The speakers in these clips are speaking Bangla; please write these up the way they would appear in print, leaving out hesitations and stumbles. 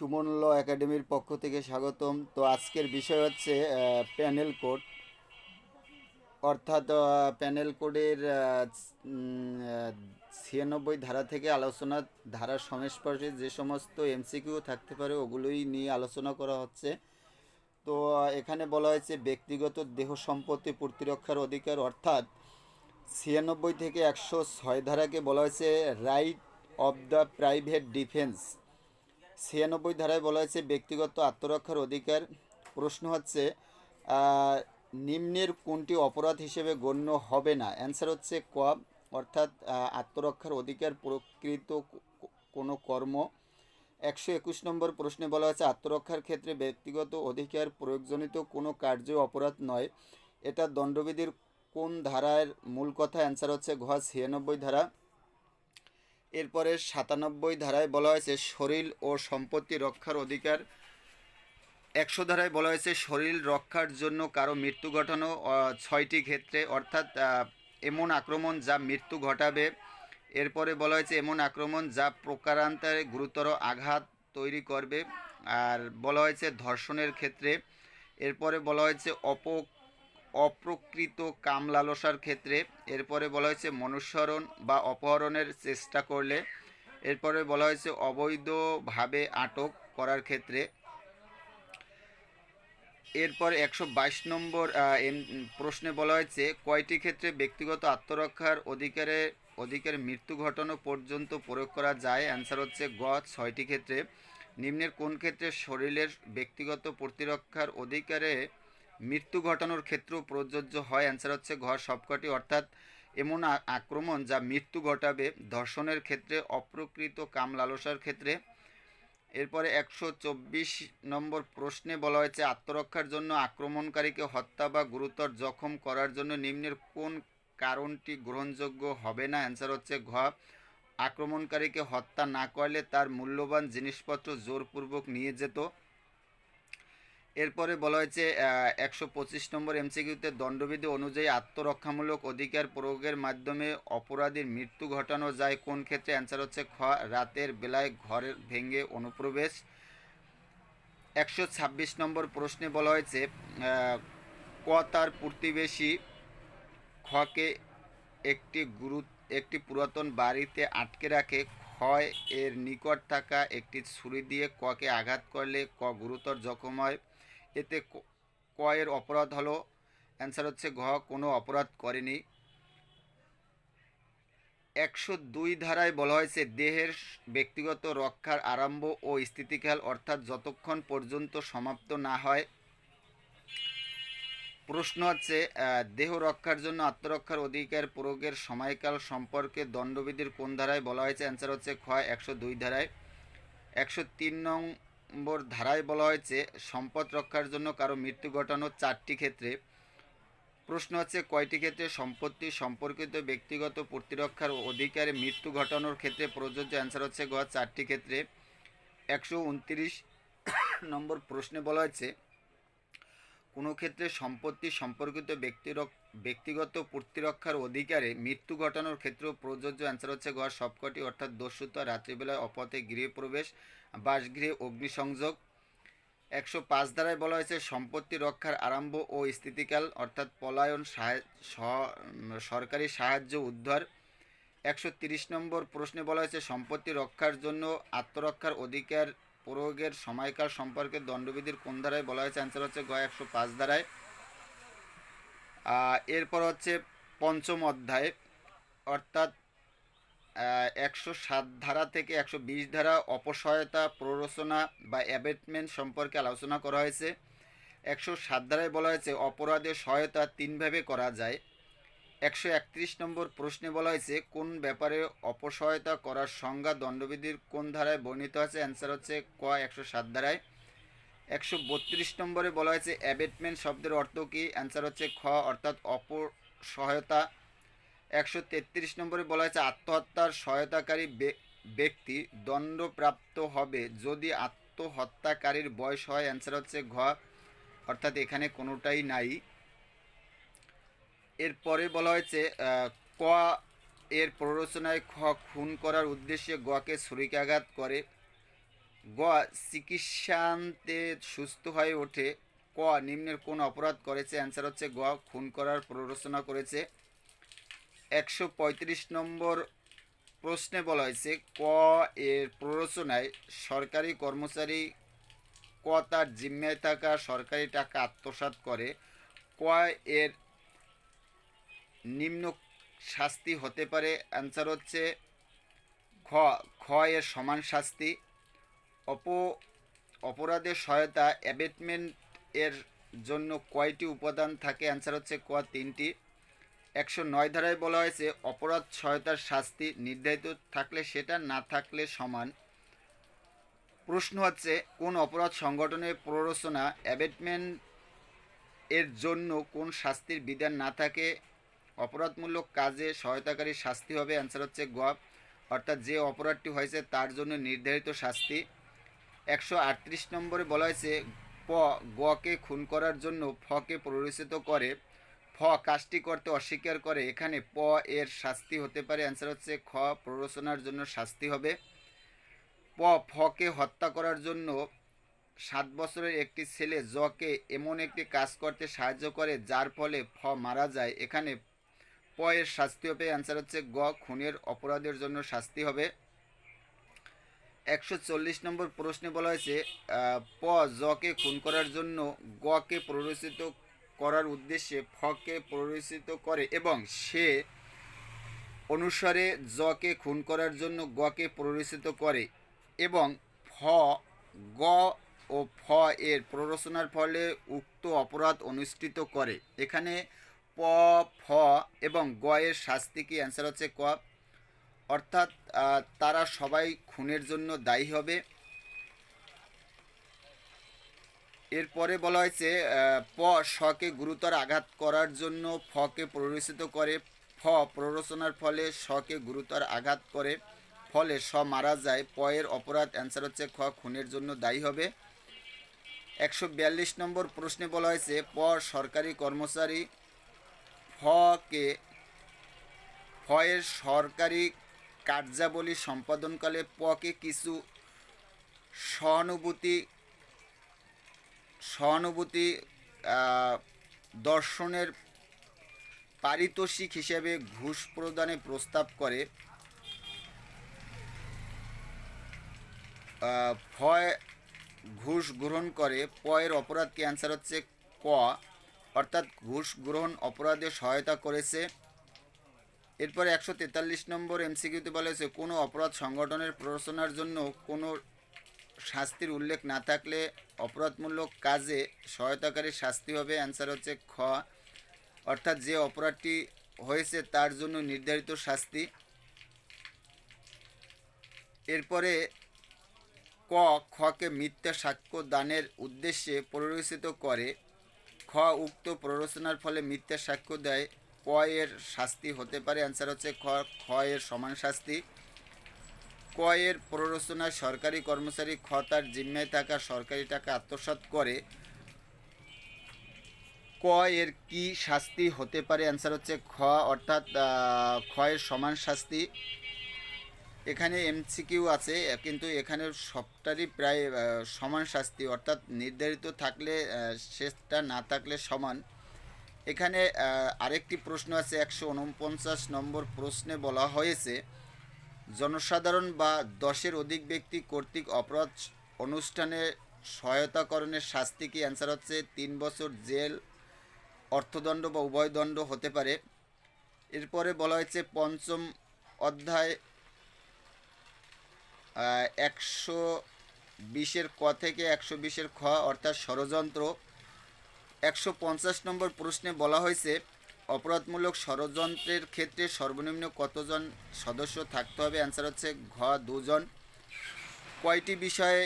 সুমন ল একাডেমির পক্ষ থেকে স্বাগতম। তো আজকের বিষয় হচ্ছে প্যানেল কোড, অর্থাৎ প্যানেল কোডের 96 ধারা থেকে আলোচনা ধারার সংস্পর্শে যে সমস্ত এমসিকিউ থাকতে পারে ওগুলোই নিয়ে আলোচনা করা হচ্ছে। তো এখানে বলা হয়েছে ব্যক্তিগত দেহ সম্পত্তি প্রতিরক্ষার অধিকার, অর্থাৎ 96 থেকে 106 ধারাকে বলা হয়েছে right of the private defence. 96 ধারায় বলা হয়েছে ব্যক্তিগত আত্মরক্ষার অধিকার। প্রশ্ন হচ্ছে নিম্নের কোনটি অপরাধ হিসেবে গণ্য হবে না? অ্যান্সার হচ্ছে ক, অর্থাৎ আত্মরক্ষার অধিকার প্রকৃত কোনো কর্ম। 121 নম্বর প্রশ্নে বলা হয়েছে আত্মরক্ষার ক্ষেত্রে ব্যক্তিগত অধিকার প্রয়োগজনিত কোনো কার্য অপরাধ নয়, এটা দণ্ডবিধির কোন ধারার মূল কথা? অ্যান্সার হচ্ছে ঘ, 96 ধারা। এরপরে 97 ধারায় বলা হয়েছে শরীর ও সম্পত্তি রক্ষার অধিকার। 100 ধারায় বলা হয়েছে শরীর রক্ষার জন্য কারো মৃত্যু ঘটানো 6টি ক্ষেত্রে, অর্থাৎ এমন আক্রমণ যা মৃত্যু ঘটাবে। এরপরে বলা হয়েছে এমন আক্রমণ যা প্রকারান্তরে গুরুতর আঘাত তৈরি করবে। আর বলা হয়েছে ধর্ষণের ক্ষেত্রে। এরপরে বলা হয়েছে অপ্রকৃত কাম লালসার ক্ষেত্রে। এরপরে বলা হয়েছে মনুষ্যহরণ বা অপহরণের চেষ্টা করলে। এরপরে বলা হয়েছে অবৈধভাবে আটক করার ক্ষেত্রে। এরপর 122 নম্বর প্রশ্নে বলা হয়েছে কয়টি ক্ষেত্রে ব্যক্তিগত আত্মরক্ষার অধিকারে মৃত্যু ঘটানো পর্যন্ত প্রয়োগ করা যায়? অ্যান্সার হচ্ছে গ, 6টি ক্ষেত্রে। নিম্নের কোন ক্ষেত্রে শরীরের ব্যক্তিগত প্রতিরক্ষার অধিকারে মৃত্যু ঘটানোর ক্ষেত্রেও প্রযোজ্য হয়? অ্যান্সার হচ্ছে ঘ, সবকটি, অর্থাৎ এমন আক্রমণ যা মৃত্যু ঘটাবে, ধর্ষণের ক্ষেত্রে, অপ্রকৃত কাম লালসার ক্ষেত্রে। এরপরে 124 নম্বর প্রশ্নে বলা হয়েছে আত্মরক্ষার জন্য আক্রমণকারীকে হত্যা বা গুরুতর জখম করার জন্য নিম্নের কোন কারণটি গ্রহণযোগ্য হবে না? অ্যান্সার হচ্ছে ঘ, আক্রমণকারীকে হত্যা না করলে তার মূল্যবান জিনিসপত্র জোরপূর্বক নিয়ে যেত। এরপরে বলা হয়েছে 125 নম্বর এমসিকিউতে দণ্ডবিধি অনুযায়ী আত্মরক্ষামূলক অধিকার প্রয়োগের মাধ্যমে অপরাধীর মৃত্যু ঘটানো যায় কোন ক্ষেত্রে? অ্যান্সার হচ্ছে খ, রাতের বেলায় ঘর ভেঙে অনুপ্রবেশ। 126 নম্বর প্রশ্নে বলা হয়েছে ক তার প্রতিবেশী খকে একটি পুরাতন বাড়িতে আটকে রাখে, ক্ষয় এর নিকট থাকা একটি ছুরি দিয়ে ককে আঘাত করলে ক গুরুতর জখম হয়, এতে ক এর অপরাধ হলো? অ্যান্সার হচ্ছে ঘ, কোনো অপরাধ করেনি। 102 ধারায় বলা হয়েছে দেহের ব্যক্তিগত রক্ষার আরম্ভ ও স্থিতিকাল, অর্থাৎ যতক্ষণ পর্যন্ত সমাপ্ত না হয়। প্রশ্ন হচ্ছে দেহ রক্ষার জন্য আত্মরক্ষার অধিকার প্রয়োগের সময়কাল সম্পর্কে দণ্ডবিধির কোন ধারায় বলা হয়েছে? অ্যান্সার হচ্ছে খ, 102 ধারায়। 103 নম্বর ধারায় বলা হয়েছে সম্পদ রক্ষার জন্য কারো মৃত্যু ঘটানো 4টি ক্ষেত্রে। প্রশ্ন হচ্ছে কয়টি ক্ষেত্রে সম্পত্তি সম্পর্কিত ব্যক্তিগত প্রতিরক্ষার অধিকারে মৃত্যু ঘটানোর ক্ষেত্রে প্রযোজ্য? অ্যান্সার হচ্ছে গ, 4টি ক্ষেত্রে। 129 নম্বর প্রশ্নে বলা হয়েছে কোনো ক্ষেত্রে সম্পত্তি সম্পর্কিত ব্যক্তিগত প্রতিরক্ষার অধিকারে মৃত্যু ঘটানোর ক্ষেত্রেও প্রযোজ্য? অ্যান্সার হচ্ছে ঘ, সবকটি, অর্থাৎ দস্যুতা, রাত্রিবেলায় অপথে গৃহে প্রবেশ, বাসগৃহে অগ্নিসংযোগ। 105 ধারায় বলা হয়েছে সম্পত্তি রক্ষার আরম্ভ ও স্থিতিকাল, অর্থাৎ পলায়ন, সরকারি সাহায্য, উদ্ধার। 130 নম্বর প্রশ্নে বলা হয়েছে সম্পত্তি রক্ষার জন্য আত্মরক্ষার অধিকার প্রয়োগের সময়কাল সম্পর্কে দণ্ডবিধির কোন ধারায় বলা হয়েছে? অ্যান্সার হচ্ছে গ, 105 ধারায়। এরপর হচ্ছে পঞ্চম অধ্যায়, অর্থাৎ 107 ধারা থেকে 120 ধারা অপসহায়তা প্ররোচনা বা অ্যাবেটমেন্ট সম্পর্কে আলোচনা করা হয়েছে। 107 ধারায় বলা হয়েছে অপরাধের সহায়তা তিনভাবে করা যায়। 131 নম্বর প্রশ্নে বলা হয়েছে কোন ব্যাপারে অপসহায়তা করার সংজ্ঞা দণ্ডবিধির কোন ধারায় বর্ণিত আছে? অ্যান্সার হচ্ছে ক, 107 ধারায়। 132 নম্বরে বলা হয়েছে অ্যাবেটমেন্ট শব্দের অর্থ কী? অ্যান্সার হচ্ছে খ, অর্থাৎ অপসহায়তা। 133 নম্বরে বলা হয়েছে আত্মহত্যার সহায়তাকারী ব্যক্তি দণ্ডপ্রাপ্ত হবে যদি আত্মহত্যাকারীর বয়স হয়। অ্যান্সার হচ্ছে ঘ, অর্থাৎ এখানে কোনোটাই নাই। এরপরে বলা হয়েছে ক এর প্ররোচনায় খ খুন করার উদ্দেশ্যে গকে ছুরিকাঘাত করে। গ চিকিৎসান্তে সুস্থ হয়ে ওঠে। ক নিম্নের কোন অপরাধ করেছে? অ্যান্সার হচ্ছে গ খুন করার প্ররোচনা করেছে। 135 নম্বর প্রশ্নে বলা হয়েছে ক এর প্ররোচনায় সরকারি কর্মচারী ক তার জিম্মায় থাকা সরকারি টাকা আত্মসাৎ করে। ক এর নিম্ন শাস্তি হতে পারে? অ্যান্সার হচ্ছে খ খ এর সমান শাস্তি। অপরাধের সহায়তা অ্যাবেটমেন্ট এর জন্য কয়টি উপাদান থাকে? অ্যান্সার হচ্ছে ক 3টি। 109 ধারায় বলা হয়েছে অপরাধ সহায়তার শাস্তি নির্ধারিত থাকলে সেটা, না থাকলে সমান। প্রশ্ন হচ্ছে কোন অপরাধ সংগঠনের প্ররোচনা অ্যাবেটমেন্ট এর জন্য কোন শাস্তির বিধান না থাকে? অপরাধমূলক কাজে সহায়তাকারী শাস্তি হবে। অ্যান্সার হচ্ছে গ অর্থাৎ যে অপরাধটি হয়েছে তার জন্য নির্ধারিত শাস্তি। 138 নম্বরে বলা হয়েছে গকে খুন করার জন্য ফকে প্ররোচিত করে। ফ কাজটি করতে অস্বীকার করে। এখানে প এর শাস্তি হতে পারে। অ্যান্সার হচ্ছে খ প্ররোচনার জন্য শাস্তি হবে। ফকে হত্যা করার জন্য 7 বছরের একটি ছেলে জকে এমন একটি কাজ করতে সাহায্য করে যার ফলে ফ মারা যায়। এখানে প এর শাস্তি হবে। অ্যান্সার হচ্ছে গ খুনের অপরাধের জন্য শাস্তি হবে। 140 নম্বর প্রশ্নে বলা হয়েছে প জকে খুন করার জন্য গকে প্ররোচিত করার উদ্দেশ্যে ফকে প্ররোচিত করে এবং সে অনুসারে জকে খুন করার জন্য গকে প্ররোচিত করে এবং ফ গ ও ফ এর প্ররোচনার ফলে উক্ত অপরাধ অনুষ্ঠিত করে। এখানে প ফ এবং গ এর শাস্তি কি? অ্যান্সার হচ্ছে ক অর্থাৎ তারা সবাই খুনের জন্য দায়ী হবে। এরপরে বলা হয়েছে প শকে গুরুতর আঘাত করার জন্য ফকে প্ররোচিত করে। ফ প্ররোচনার ফলে শকে গুরুতর আঘাত করে ফলে স মারা যায়। প এর অপরাধ অ্যান্সার হচ্ছে খ খুনের জন্য দায়ী হবে। 142 নম্বর প্রশ্নে বলা হয়েছে প সরকারি কর্মচারী ফকে ফ এর সরকারি কার্যাবলী সম্পাদনকালে পকে কিছু সহানুভূতি সহানুভূতি দর্শনের পারিতোষিক হিসেবে ঘুষ প্রদানে প্রস্তাব করে। ফ ঘুষ গ্রহণ করে। প এর অপরাধ কি? অ্যান্সার হচ্ছে ক অর্থাৎ ঘুষ গ্রহণ অপরাধে সহায়তা করেছে। এরপরে 143 নম্বর এমসিকিউতে বলা হয়েছে কোনো অপরাধ সংগঠনের প্ররোচনার জন্য কোনো শাস্তির উল্লেখ না থাকলে অপরাধমূলক কাজে সহায়তাকারী শাস্তি হবে। অ্যান্সার হচ্ছে খ অর্থাৎ যে অপরাধটি হয়েছে তার জন্য নির্ধারিত শাস্তি। এরপরে ক খকে মিথ্যা সাক্ষ্য দানের উদ্দেশ্যে প্ররোচিত করে। খ উক্ত প্ররোচনার ফলে মিথ্যা সাক্ষ্য দেয়। ক এর শাস্তি হতে পারে। অ্যান্সার হচ্ছে খ এর সমান শাস্তি। ক এর প্ররোচনায় সরকারি কর্মচারী খ তার জিম্মায় থাকা সরকারি টাকা আত্মসাৎ করে। ক এর কি শাস্তি হতে পারে? অ্যান্সার হচ্ছে খ অর্থাৎ খ এর সমান শাস্তি। এখানে এমসিকিউ আছে কিন্তু এখানে সবটারই প্রায় সমান শাস্তি অর্থাৎ নির্ধারিত থাকলে সেটা না থাকলে সমান। এখানে আরেকটি প্রশ্ন আছে 149 নম্বর প্রশ্নে বলা হয়েছে জনসাধারণ বা 10-এর অধিক ব্যক্তি কর্তৃক অপরাধ অনুষ্ঠানে সহায়তাকরণের শাস্তি কি? অ্যান্সার হচ্ছে 3 বছর জেল, অর্থদণ্ড বা উভয় দণ্ড হতে পারে। এরপরে বলা হয়েছে পঞ্চম অধ্যায় 120-এর ক থেকে 120-এর খ অর্থাৎ ষড়যন্ত্র। 150 নম্বর প্রশ্নে বলা হয়েছে অপরাধমূলক ষড়যন্ত্রের ক্ষেত্রে সর্বনিম্ন কতজন সদস্য থাকতে হবে? অ্যান্সার হচ্ছে ঘ 2 জন। কয়টি বিষয়ে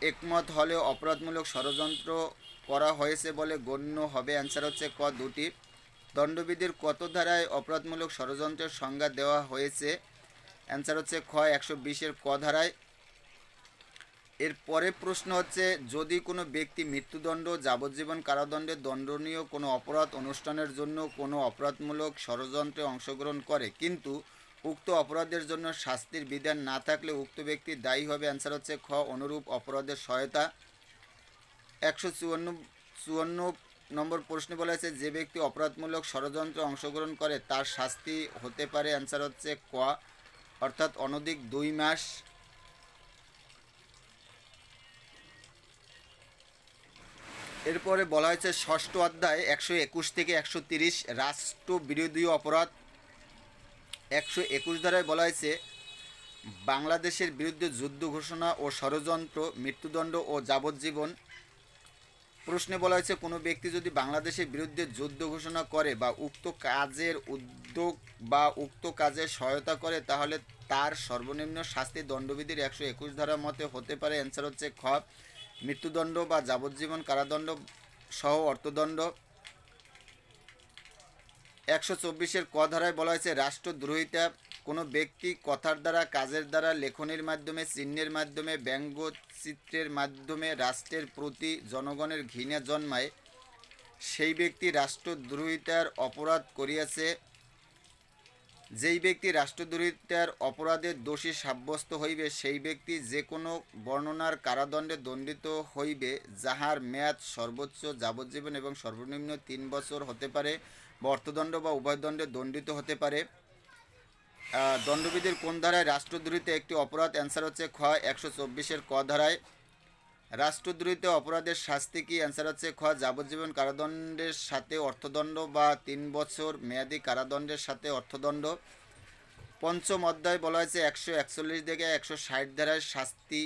একমত হলে অপরাধমূলক ষড়যন্ত্র করা হয়েছে বলে গণ্য হবে? অ্যান্সার হচ্ছে ক 2টি। দণ্ডবিধির কত ধারায় অপরাধমূলক ষড়যন্ত্রের সংজ্ঞা দেওয়া হয়েছে? অ্যান্সার হচ্ছে খ 120-এর ক ধারায়। এর পরের প্রশ্ন হচ্ছে যদি কোনো ব্যক্তি মৃত্যুদণ্ড, যাবজ্জীবন কারাদণ্ডে দণ্ডনীয় কোনো অপরাধ অনুষ্ঠানের জন্য কোনো অপরাধমূলক ষড়যন্ত্রে অংশগ্রহণ করে কিন্তু উক্ত অপরাধের জন্য শাস্তির বিধান না থাকলে উক্ত ব্যক্তি দায়ী হবে। অ্যান্সার হচ্ছে খ অনুরূপ অপরাধের সহায়তা। 154 নম্বর প্রশ্নে বলা হয়েছে যে ব্যক্তি অপরাধমূলক ষড়যন্ত্রে অংশগ্রহণ করে তার শাস্তি হতে পারে। অ্যান্সার হচ্ছে ক অর্থাৎ অনধিক 2 মাস। এরপরে বলা হয়েছে ষষ্ঠ অধ্যায় 121 থেকে 130 রাষ্ট্রবিরোধী অপরাধ। 121 ধারায় বলা হয়েছে বাংলাদেশের বিরুদ্ধে যুদ্ধ ঘোষণা ও ষড়যন্ত্র, মৃত্যুদণ্ড ও যাবজ্জীবন। প্রশ্নে বলা হয়েছে কোনো ব্যক্তি যদি বাংলাদেশের বিরুদ্ধে যুদ্ধ ঘোষণা করে বা উক্ত কাজের উদ্যোগ বা উক্ত কাজে সহায়তা করে তাহলে তার সর্বনিম্ন শাস্তি দণ্ডবিধির 121 ধারার মতে হতে পারে। অ্যান্সার হচ্ছে খ মৃত্যুদণ্ড বা যাবজ্জীবন কারাদণ্ড সহ অর্থদণ্ড। 124 ক ধারায় বলা হয়েছে রাষ্ট্রদ্রোহিতা কোনো ব্যক্তি কথার দ্বারা, কাজের দ্বারা, লেখনের মাধ্যমে, চিহ্নের মাধ্যমে, ব্যঙ্গচিত্রের মাধ্যমে রাষ্ট্রের প্রতি জনগণের ঘৃণা জন্মায় সেই ব্যক্তি রাষ্ট্রদ্রোহিতার অপরাধ করিয়াছে। যেই ব্যক্তি রাষ্ট্রদ্রোহিতার অপরাধের দোষী সাব্যস্ত হইবে সেই ব্যক্তি যে কোনো বর্ণনার কারাদণ্ডে দণ্ডিত হইবে, যাহার মেয়াদ সর্বোচ্চ যাবজ্জীবন এবং সর্বনিম্ন 3 বছর হতে পারে বা অর্থদণ্ড বা উভয় দণ্ডে দণ্ডিত হতে পারে। দণ্ডবিধির কোন ধারায় রাষ্ট্রদ্রোহিতা একটি অপরাধ? অ্যান্সার হচ্ছে খ 124 ক ধারায়। রাষ্ট্রদ্রোহিতা অপরাধের শাস্তি কি? অ্যান্সার হচ্ছে খ যাবজ্জীবন কারাদণ্ডের সাথে অর্থদণ্ড বা 3 বছর মেয়াদি কারাদণ্ডের সাথে অর্থদণ্ড। পঞ্চম অধ্যায় বলা হয়েছে 141 থেকে 160 ধারায় শাস্তি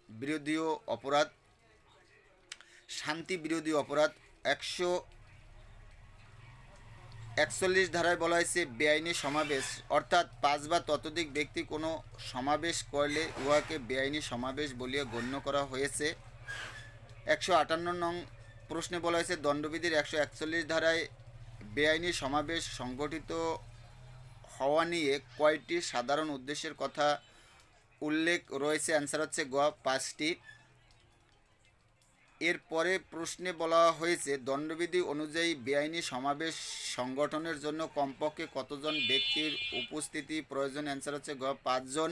বিরোধী অপরাধ, শান্তি বিরোধী অপরাধ। 141 ধারায় বলা হয়েছে বেআইনি সমাবেশ, অর্থাৎ 5 বা ততোধিক ব্যক্তি কোনো সমাবেশ করলে উহাকে বেআইনি সমাবেশ বলিয়া গণ্য করা হয়েছে। 158 নং প্রশ্নে বলা হয়েছে দণ্ডবিধির 141 ধারায় বেআইনি সমাবেশ সংগঠিত হওয়া নিয়ে কয়টি সাধারণ উদ্দেশ্যের কথা উল্লেখ রয়েছে? অ্যান্সার হচ্ছে গ 5টি। এরপরে প্রশ্নে বলা হয়েছে দণ্ডবিধি অনুযায়ী বেআইনি সমাবেশ সংগঠনের জন্য কমপক্ষে কতজন ব্যক্তির উপস্থিতি প্রয়োজন? অ্যান্সার হচ্ছে গ 5 জন।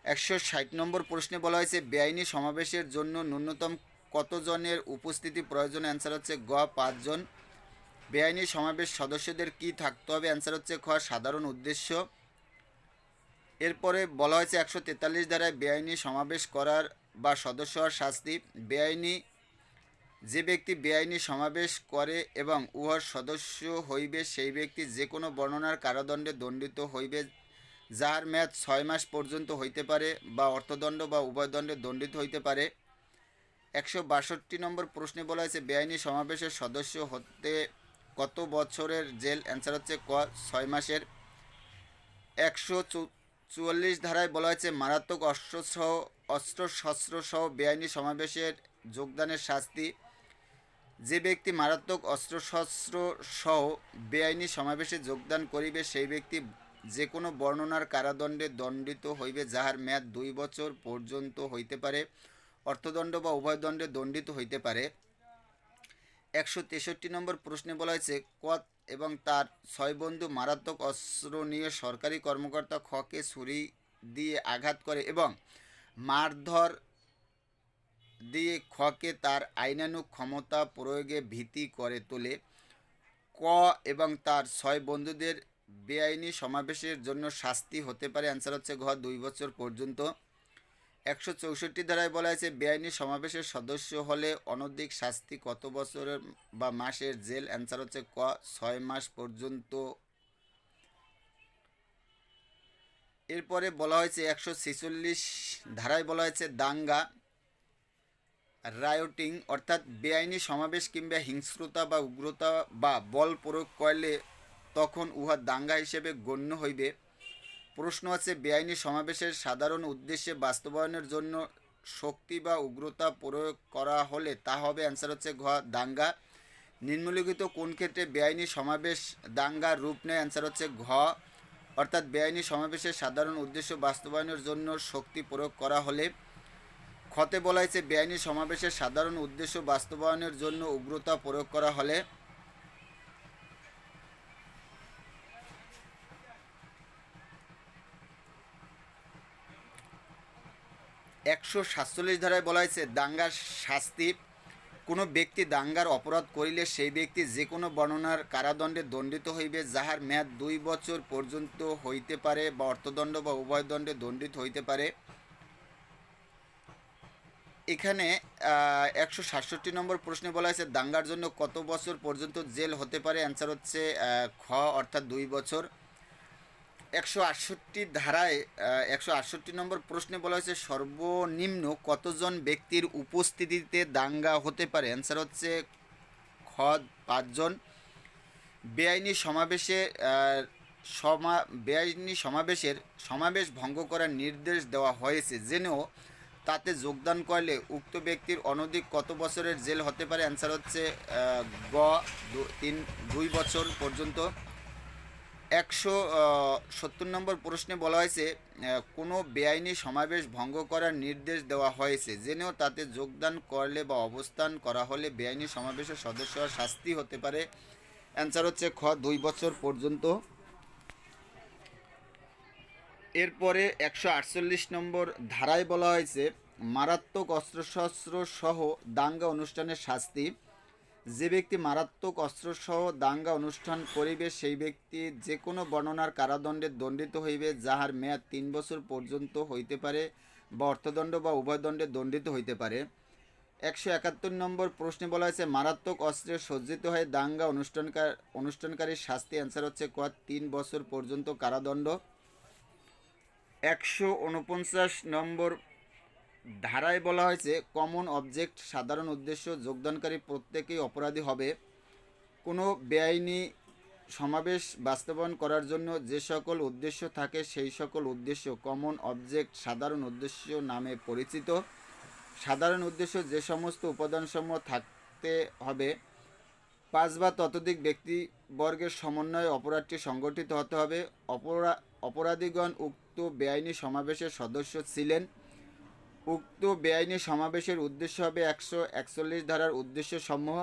160 নম্বর প্রশ্নে বলা হয়েছে বেআইনি সমাবেশের জন্য ন্যূনতম কতজনের উপস্থিতি প্রয়োজন? অ্যান্সার হচ্ছে গ 5 জন। বেআইনি সমাবেশ সদস্যদের কি থাকতে হবে? অ্যান্সার হচ্ছে খ সাধারণ উদ্দেশ্য। এরপরে বলা হয়েছে 143 ধারায় বেআইনি সমাবেশ করার বা সদস্য হওয়ার শাস্তি। যে ব্যক্তি বেআইনি সমাবেশ করে এবং উহার সদস্য হইবে সেই ব্যক্তি যে কোনো বর্ণনার কারাদণ্ডে দণ্ডিত হইবে, যাহার মেয়াদ 6 মাস পর্যন্ত হইতে পারে বা অর্থদণ্ড বা উভয় দণ্ডে দণ্ডিত হইতে পারে। 162 নম্বর প্রশ্নে বলা হয়েছে বেআইনি সমাবেশের সদস্য হতে কত বছরের জেল? অ্যান্সার হচ্ছে ক 6 মাসের। 144 ধারায় বলা হয়েছে মারাত্মক অস্ত্রশস্ত্রসহ বেআইনি সমাবেশের যোগদানের শাস্তি। যে ব্যক্তি মারাত্মক অস্ত্রশস্ত্র সহ বেআইনি সমাবেশে যোগদান করিবে সেই ব্যক্তি যে কোনো বর্ণনার কারাদণ্ডে দণ্ডিত হইবে, যাহার মেয়াদ 2 বছর পর্যন্ত হইতে পারে, অর্থদণ্ড বা উভয় দণ্ডে দণ্ডিত হইতে পারে। 163 নম্বর প্রশ্নে বলা হয়েছে কত এবং তার 6 বন্ধু মারাত্মক অস্ত্র নিয়ে সরকারি কর্মকর্তা খকে ছুরি দিয়ে আঘাত করে এবং মারধর দিয়ে খকে তার আইনানুগ ক্ষমতা প্রয়োগে ভীতি করে তোলে। ক এবং তার 6 বন্ধুদের বেআইনি সমাবেশের জন্য শাস্তি হতে পারে। অ্যান্সার হচ্ছে ঘ 2 বছর পর্যন্ত। 164 ধারায় বলা হয়েছে বেআইনি সমাবেশের সদস্য হলে অনধিক শাস্তি কত বছরের বা মাসের জেল? অ্যান্সার হচ্ছে ক 6 মাস পর্যন্ত। এরপরে বলা হয়েছে 146 ধারায় বলা হয়েছে দাঙ্গা, রায়োটিং অর্থাৎ বেআইনি সমাবেশ কিংবা হিংস্রতা বা উগ্রতা বা বল প্রয়োগ করলে তখন উহা দাঙ্গা হিসেবে গণ্য হইবে। প্রশ্ন আছে বেআইনি সমাবেশের সাধারণ উদ্দেশ্যে বাস্তবায়নের জন্য শক্তি বা উগ্রতা প্রয়োগ করা হলে তা হবে। অ্যান্সার হচ্ছে ঘ দাঙ্গা। নিম্নলিখিত কোন ক্ষেত্রে বেআইনি সমাবেশ দাঙ্গার রূপ নেয়? অ্যান্সার হচ্ছে ঘ অর্থাৎ বেআইনি সমাবেশের সাধারণ উদ্দেশ্য বাস্তবায়নের জন্য শক্তি প্রয়োগ করা হলে। খতে বলা হয়েছে বেআইনি সমাবেশের সাধারণ উদ্দেশ্য বাস্তবায়নের জন্য উগ্রতা প্রয়োগ করা হলে। 147 ধারায় বলা হয়েছে দাঙ্গার শাস্তি। কোনো ব্যক্তি দাঙ্গার অপরাধ করিলে সেই ব্যক্তি যে কোনো বর্ণনার কারাদণ্ডে দণ্ডিত হইবে, যাহার মেয়াদ 2 বছর পর্যন্ত হইতে পারে বা অর্থদণ্ড বা উভয় দণ্ডে দণ্ডিত হইতে পারে। এখানে 167 নম্বর প্রশ্নে বলা হয়েছে দাঙ্গার জন্য কত বছর পর্যন্ত জেল হতে পারে? অ্যান্সার হচ্ছে খ, অর্থাৎ 2 বছর। 168 নম্বর প্রশ্নে বলা হয়েছে সর্বনিম্ন কতজন ব্যক্তির উপস্থিতিতে দাঙ্গা হতে পারে? অ্যান্সার হচ্ছে খ, 5 জন। বেআইনি সমাবেশে সমাবেশ ভঙ্গ করার নির্দেশ দেওয়া হয়েছে জেনেও তাতে যোগদান করলে উক্ত ব্যক্তির অনধিক কত বছরের জেল হতে পারে? অ্যান্সার হচ্ছে গ, 2 বছর পর্যন্ত। 170 নম্বর প্রশ্নে বলা হয়েছে কোনো বেআইনি সমাবেশ ভঙ্গ করার নির্দেশ দেওয়া হয়েছে জেনেও তাতে যোগদান করলে বা অবস্থান করা হলে বেআইনি সমাবেশের সদস্য হওয়ার শাস্তি হতে পারে। অ্যান্সার হচ্ছে খ, 2 বছর পর্যন্ত। এরপরে 148 নম্বর ধারায় বলা হয়েছে মারাত্মক অস্ত্রশস্ত্র সহ দাঙ্গা অনুষ্ঠানের শাস্তি। যে ব্যক্তি মারাত্মক অস্ত্রসহ দাঙ্গা অনুষ্ঠান করিবে সেই ব্যক্তি যে কোনো বর্ণনার কারাদণ্ডে দণ্ডিত হইবে, যাহার মেয়াদ 3 বছর পর্যন্ত হইতে পারে বা অর্থদণ্ড বা উভয় দণ্ডে দণ্ডিত হইতে পারে। 171 নম্বর প্রশ্নে বলা হয়েছে মারাত্মক অস্ত্রে সজ্জিত হয়ে দাঙ্গা অনুষ্ঠানকারীর শাস্তি। অ্যান্সার হচ্ছে ক, 3 বছর পর্যন্ত কারাদণ্ড। 149 নম্বর ধারায় বলা হয়েছে কমন অবজেক্ট সাধারণ উদ্দেশ্য যোগদানকারী প্রত্যেকেই অপরাধী হবে। কোনো বেআইনি সমাবেশ বাস্তবায়ন করার জন্য যে সকল উদ্দেশ্য থাকে সেই সকল উদ্দেশ্য কমন অবজেক্ট সাধারণ উদ্দেশ্য নামে পরিচিত। সাধারণ উদ্দেশ্য যে সমস্ত উপাদানসমূহ থাকতে হবে 5 বা ততোধিক ব্যক্তিবর্গের সমন্বয়ে অপরাধটি সংগঠিত হতে হবে। অপরাধীগণ উক্ত বেআইনি সমাবেশের সদস্য ছিলেন। উক্ত বেআইনি সমাবেশের উদ্দেশ্য হবে 141 ধারার উদ্দেশ্য সমূহ।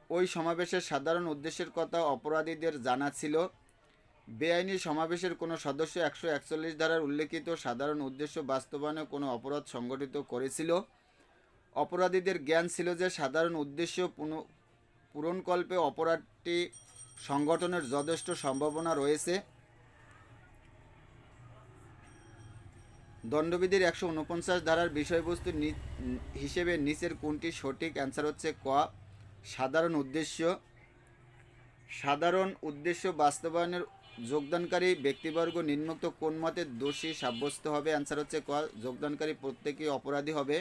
ওই সমাবেশের সাধারণ উদ্দেশ্যের কথা অপরাধীদের জানা ছিল। বেআইনি সমাবেশের কোনো সদস্য 141 ধারার উল্লেখিত সাধারণ উদ্দেশ্য বাস্তবায়নে কোনো অপরাধ সংগঠিত করেছিল। অপরাধীদের জ্ঞান ছিল যে সাধারণ উদ্দেশ্য পূরণকল্পে অপরাধটি সংগঠনের যথেষ্ট সম্ভাবনা রয়েছে। দণ্ডবিধির 149 ধারার বিষয়বস্তু হিসেবে নিচের কোনটি সঠিক? অ্যান্সার হচ্ছে ক, সাধারণ উদ্দেশ্য। সাধারণ উদ্দেশ্য বাস্তবায়নের যোগদানকারী ব্যক্তিবর্গ নিম্নোক্ত কোন মতে দোষী সাব্যস্ত হবে? অ্যান্সার হচ্ছে ক, যোগদানকারী প্রত্যেকেই অপরাধী হবে।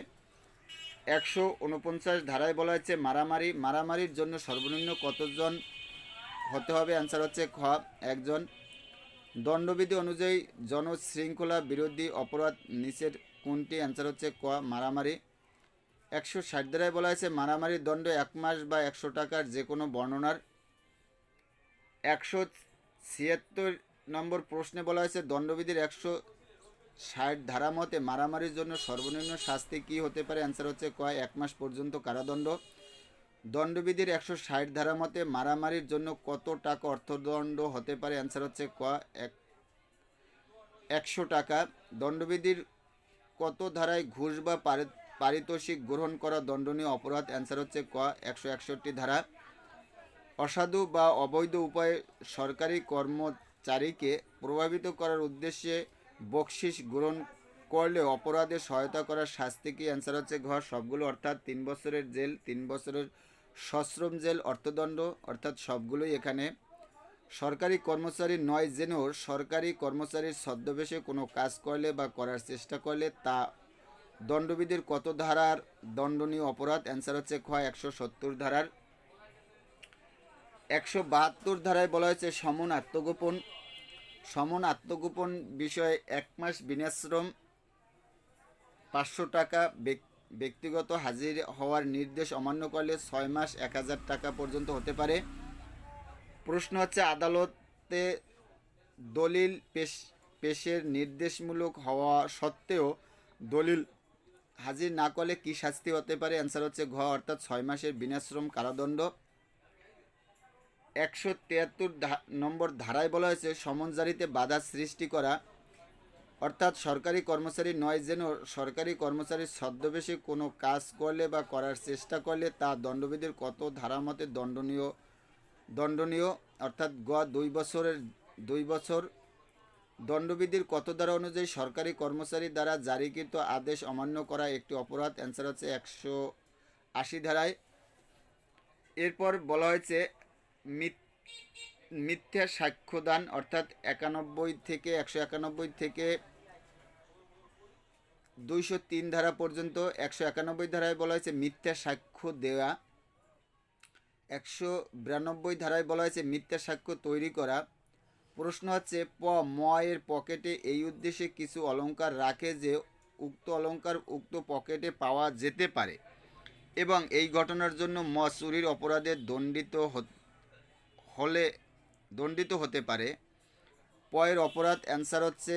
149 ধারায় বলা হচ্ছে মারামারির জন্য সর্বনিম্ন কতজন হতে হবে? অ্যান্সার হচ্ছে খ, 1 জন। দণ্ডবিধি অনুযায়ী জনশৃঙ্খলা বিরোধী অপরাধ নিচের কোনটি? অ্যান্সার হচ্ছে ক, মারামারি। 160 ধারায় বলা হয়েছে মারামারির দণ্ড 1 মাস বা 100 টাকার যে কোনো বর্ণনার। 176 নম্বর প্রশ্নে বলা হয়েছে দণ্ডবিধির 160 ধারা মতে মারামারির জন্য সর্বনিম্ন শাস্তি কী হতে পারে? অ্যান্সার হচ্ছে ক, 1 মাস পর্যন্ত কারাদণ্ড। দণ্ডবিধির 160 ধারা মতে মারামারির জন্য কত টাকা অর্থদণ্ড হতে পারে? অ্যান্সার হচ্ছে ক, 100 টাকা। দণ্ডবিধির কত ধারায় ঘুষ বা পারিতোষিক গ্রহণ করা দণ্ডনীয় অপরাধ? অ্যান্সার হচ্ছে ক, 161 ধারা। অসাধু বা অবৈধ উপায়ে সরকারি কর্মচারীকে প্রভাবিত করার উদ্দেশ্যে বকশিস গ্রহণ করলে অপরাধে সহায়তা করার শাস্তি কি? অ্যান্সার হচ্ছে ঘ, সবগুলো, অর্থাৎ 3 বছরের জেল, 3 বছরের সশ্রম জেল, অর্থদণ্ড, অর্থাৎ সবগুলোই এখানে। সরকারি কর্মচারী নয় জেনেও সরকারি কর্মচারীর ছদ্মবেশে কোনো কাজ করলে বা করার চেষ্টা করলে তা দণ্ডবিধির কত ধারার দণ্ডনীয় অপরাধ? অ্যান্সার হচ্ছে খ, 170 ধারার। 172 ধারায় বলা হয়েছে সমন আত্মগোপন বিষয়ে 1 মাস বিনাশ্রম, 500 টাকা, ব্যক্তিগত হাজির হওয়ার নির্দেশ অমান্য করলে 6 মাস 1000 টাকা পর্যন্ত হতে পারে। প্রশ্ন হচ্ছে আদালতে দলিল পেশের নির্দেশমূলক হওয়া সত্ত্বেও দলিল হাজির না করলে কী শাস্তি হতে পারে? অ্যান্সার হচ্ছে ঘ, অর্থাৎ 6 মাসের বিনাশ্রম কারাদণ্ড। 173 নম্বর ধারায় বলা হয়েছে সমন জারিতে বাধা সৃষ্টি করা। অর্থাৎ সরকারি কর্মচারী নয়, যেন সরকারি কর্মচারীর ছদ্মবেশে কোনো কাজ করলে বা করার চেষ্টা করলে তা দণ্ডবিধির কত ধারা মতে দণ্ডনীয়, অর্থাৎ 2 বছর। দণ্ডবিধির কত ধারা অনুযায়ী সরকারি কর্মচারী দ্বারা জারিকৃত আদেশ অমান্য করা একটি অপরাধ? অ্যান্সার হচ্ছে 180 ধারায়। এরপর বলা হয়েছে মিথ্যা সাক্ষ্যদান, অর্থাৎ 191 থেকে 203 ধারা পর্যন্ত। 191 ধারায় বলা হয়েছে মিথ্যা সাক্ষ্য দেওয়া। 192 ধারায় বলা হয়েছে মিথ্যা সাক্ষ্য তৈরি করা। প্রশ্ন হচ্ছে ম এর পকেটে এই উদ্দেশ্যে কিছু অলংকার রাখে যে উক্ত অলংকার উক্ত পকেটে পাওয়া যেতে পারে এবং এই ঘটনার জন্য চুরির অপরাধে দণ্ডিত হতে পারে। এর অপরাধ? অ্যান্সার হচ্ছে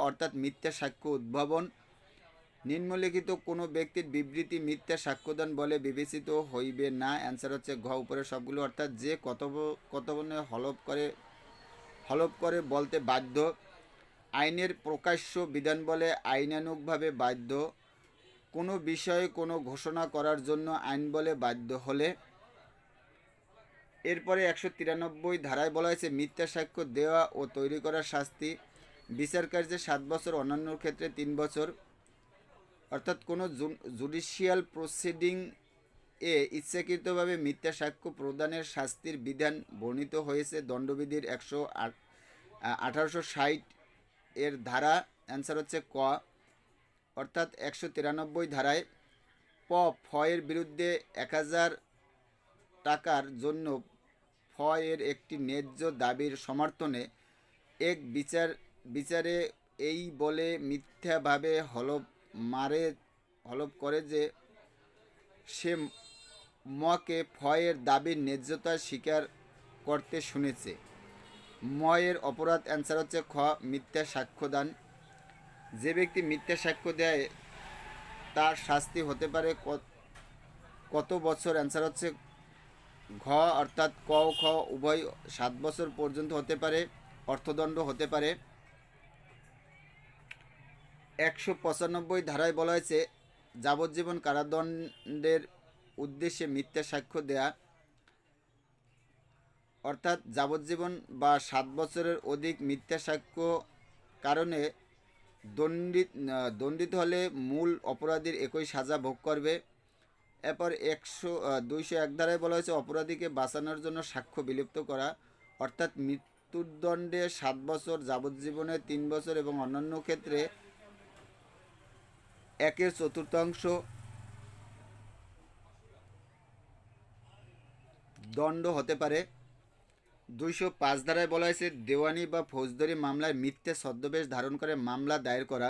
অর্থাৎ মিথ্যা সাক্ষ্য উদ্ভাবন। নিম্নলিখিত কোনো ব্যক্তির বিবৃতি মিথ্যা সাক্ষ্যদান বলে বিবেচিত হইবে না। অ্যান্সার হচ্ছে উপরের সবগুলো, অর্থাৎ যে কথোপকথনে হলফ করে বলতে বাধ্য। আইনের প্রকাশ্য বিধান বলে আইনানুগভাবে বাধ্য। কোনো বিষয়ে কোনো ঘোষণা করার জন্য আইন বলে বাধ্য হলে। এরপরে 193 ধারায় বলা হয়েছে মিথ্যা সাক্ষ্য দেওয়া ও তৈরি করার শাস্তি। বিচার কার্যে 7 বছর, অন্যান্য ক্ষেত্রে 3 বছর। অর্থাৎ কোনো জুডিশিয়াল প্রসিডিং এ ইচ্ছাকৃতভাবে মিথ্যা সাক্ষ্য প্রদানের শাস্তির বিধান বর্ণিত হয়েছে দণ্ডবিধির 1860 এর ধারা। অ্যান্সার হচ্ছে ক। অর্থাৎ 193 ধারায় এর বিরুদ্ধে 1000 টাকার জন্য এর একটি ন্যায্য দাবির সমর্থনে এক বিচারে এই বলে মিথ্যাভাবে হলফ করে যে সে মকে এর দাবির ন্যায্যতা স্বীকার করতে শুনেছে। এর অপরাধ? অ্যান্সার হচ্ছে খ, মিথ্যা সাক্ষ্যদান। যে ব্যক্তি মিথ্যা সাক্ষ্য দেয় তার শাস্তি হতে পারে কত বছর? অ্যান্সার হচ্ছে ঘ, অর্থাৎ ক ও খ উভয় 7 বছর পর্যন্ত হতে পারে, অর্থদণ্ড হতে পারে। 195 ধারায় বলা হয়েছে যাবজ্জীবন কারাদণ্ডের উদ্দেশ্যে মিথ্যা সাক্ষ্য দেয়া। অর্থাৎ যাবজ্জীবন বা 7 বছরের অধিক মিথ্যা সাক্ষ্য কারণে দণ্ডিত হলে মূল অপরাধীর একই সাজা ভোগ করবে। এরপর 201 ধারায় বলা হয়েছে অপরাধীকে বাঁচানোর জন্য সাক্ষ্য বিলুপ্ত করা। অর্থাৎ মৃত্যুর দণ্ডে 7 বছর, যাবজ্জীবনে 3 বছর এবং অন্যান্য ক্ষেত্রে 1/4 দণ্ড হতে পারে। 205 ধারায় বলা হয়েছে দেওয়ানি বা ফৌজদারি মামলায় মিথ্যা ছদ্মবেশ ধারণ করে মামলা দায়ের করা।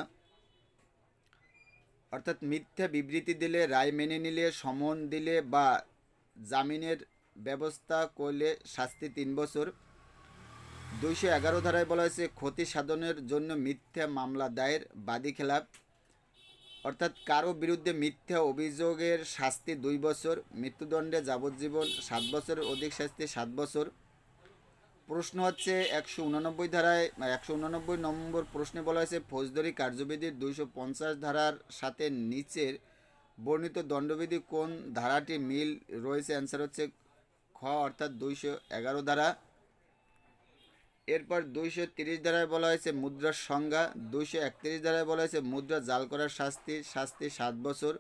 অর্থাৎ মিথ্যা বিবৃতি দিলে, রায় মেনে নিলে, সমন দিলে বা জামিনের ব্যবস্থা করলে শাস্তি 3 বছর। 211 ধারায় বলা হয়েছে ক্ষতি সাধনের জন্য মিথ্যা মামলা দায়ের, বাদী খেলাপ। অর্থাৎ কারো বিরুদ্ধে মিথ্যা অভিযোগের শাস্তি 2 বছর, মৃত্যুদণ্ডে যাবজ্জীবন, 7 বছরের অধিক শাস্তি 7 বছর। প্রশ্ন হচ্ছে 189 ধারায় 189 নম্বর প্রশ্নে বলা হয়েছে ফৌজদারি কার্যবিধির 250 ধারার সাথে নিচের বর্ণিত দণ্ডবিধি কোন ধারাটি মিল রয়েছে? অ্যান্সার হচ্ছে খ, অর্থাৎ 211 ধারা। এরপর 230 ধারায় বলা হয়েছে মুদ্রার সংজ্ঞা। 231 ধারায় বলা হয়েছে মুদ্রা জাল করার শাস্তি 7 বছর।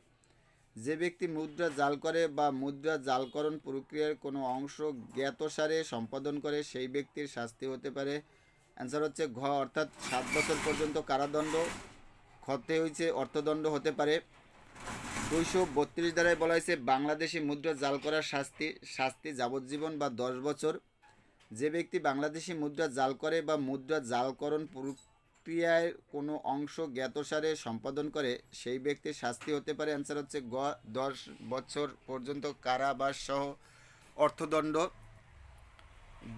যে ব্যক্তি মুদ্রা জাল করে বা মুদ্রা জালকরণ প্রক্রিয়ার কোনো অংশ জ্ঞাতসারে সম্পাদন করে সেই ব্যক্তির শাস্তি হতে পারে। অ্যান্সার হচ্ছে ঘ, অর্থাৎ 7 বছর পর্যন্ত কারাদণ্ড, ক্ষতে হয়েছে অর্থদণ্ড হতে পারে। 232 ধারায় বলা হয়েছে বাংলাদেশি মুদ্রা জাল করার শাস্তি যাবজ্জীবন বা 10 বছর। যে ব্যক্তি বাংলাদেশি মুদ্রা জাল করে বা মুদ্রা জালকরণ প্রক্রিয়ায় কোনো অংশ জ্ঞাতসারে সম্পাদন করে সেই ব্যক্তির শাস্তি হতে পারে। অ্যান্সার হচ্ছে গ, 10 বছর পর্যন্ত কারাবাস সহ অর্থদণ্ড।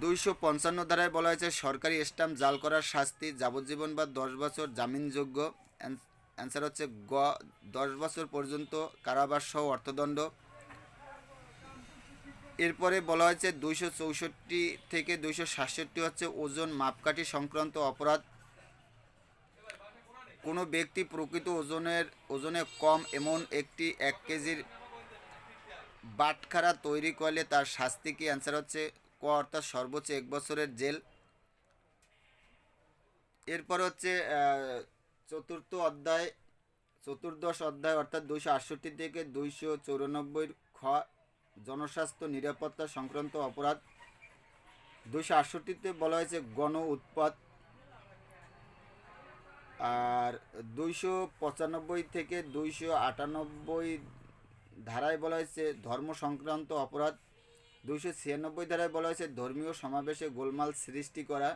255 ধারায় বলা হয়েছে সরকারি স্ট্যাম্প জাল করার শাস্তি যাবজ্জীবন বা 10 বছর জামিনযোগ্য। অ্যান্সার হচ্ছে গ, 10 বছর পর্যন্ত কারাবাস সহ অর্থদণ্ড। এরপরে বলা হয়েছে 264 থেকে 267 হচ্ছে ওজন মাপকাঠি সংক্রান্ত অপরাধ। কোনো ব্যক্তি প্রকৃত ওজনে কম এমন একটি 1 কেজির বাটখারা তৈরি করলে তার শাস্তি কি? অ্যান্সার হচ্ছে ক অর্থাৎ সর্বোচ্চ 1 বছরের জেল। এরপর হচ্ছে চতুর্দশ অধ্যায় অর্থাৎ 268 থেকে 294 খ জনস্বাস্থ্য নিরাপত্তা সংক্রান্ত অপরাধ। 268-তে বলা হয়েছে গণ উৎপাত, আর 295 থেকে 298 ধারায় বলা হয়েছে ধর্ম সংক্রান্ত অপরাধ। 296 ধারায় বলা হয়েছে ধর্মীয় সমাবেশে গোলমাল সৃষ্টি করা।